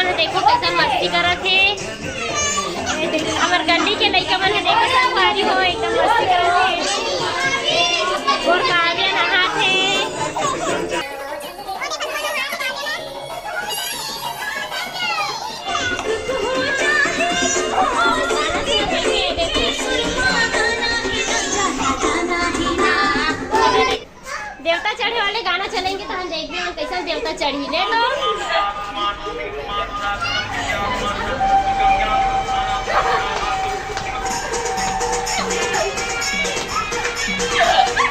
मन देखो कैसा मस्ती करत है। हमार गली के लइका मन देखो संगवारी हो एकदम मस्ती करत है और काव्य नहात है। देवता चढ़े वाले गाना चलेंगे तो हम देखते हैं कैसा देवता चढ़ी ले लो।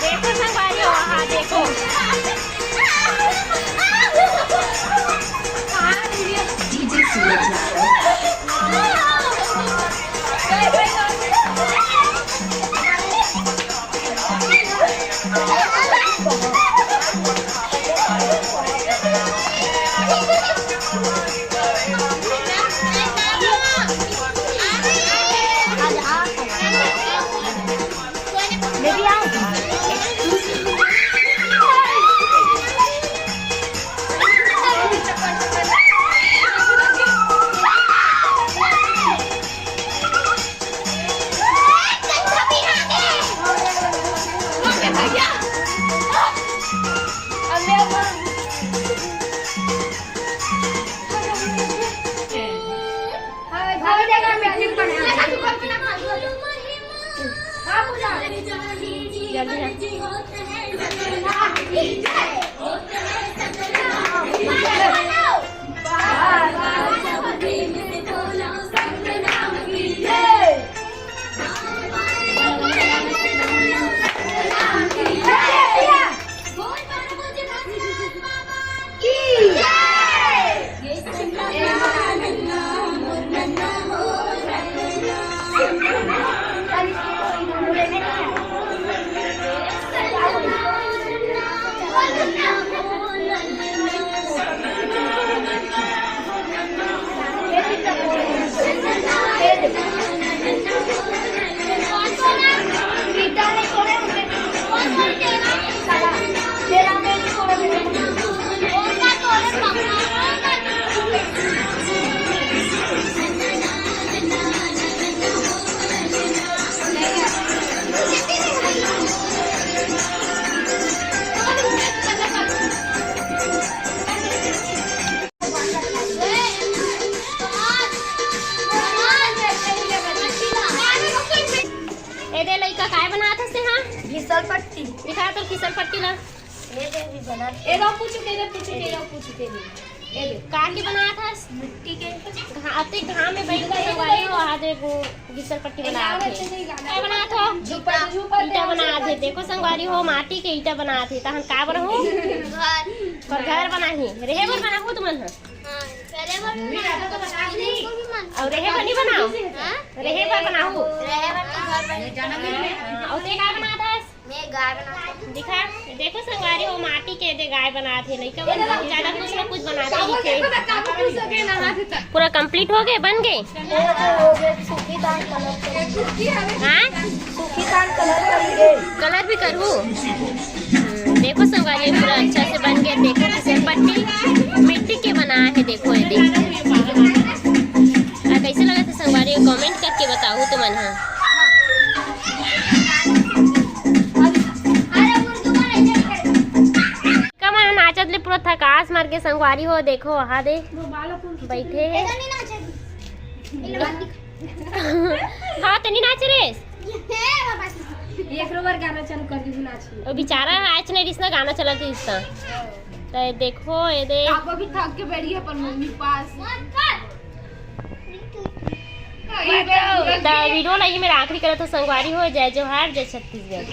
देखो संगवारी हो, हाँ देखो फिसल पट्टी दिखा तो फिसल पट्टी ला ये दे भी बना ए रो पूछ के ए दे कार के बनाया था मिट्टी के आते घाम में बैठ के संगवारी हो आ दे फिसल पट्टी बनाया थे क्या बनाया था ईटा बनाया थे। देखो संगवारी हो माटी के ईटा बनाया थे तहन का बना हो घर बनाही रहे बर बना हो तुमन और रहे बर नहीं बनाओ रहे बर बनाओ और ते का बना था मैं गाय बना दिखा देखो संगवारी हो माटी के दे गाय बना थे लइका ज्यादा कुछ ना कुछ बनाते ही थे। पूरा कंप्लीट हो गए बन गए सूखी दाल कलर हाँ सूखी दाल कलर कलर भी करूँ। देखो संगवारी पूरा अच्छा से बन गया। देखो फिसल पट्टी मिट्टी के बना है। देखो ये कैसे लगा था संगवारी कमेंट करके बताओ तो मन हाँ पूरा थकास मार के संगवारी हो। देखो वहाँ दे बैठे हैं हाँ तनी नाच रे एक बार गाना चालू कर दी नाच वो बेचारा आज नहीं रिश्ता गाना चला था इसका तो देखो ये दे आप भी थक के बैठ गए पर मम्मी पास वीडियो लगी मेरा आखिरी करा था संगवारी हो जय जोहार जय छत्तीसगढ़।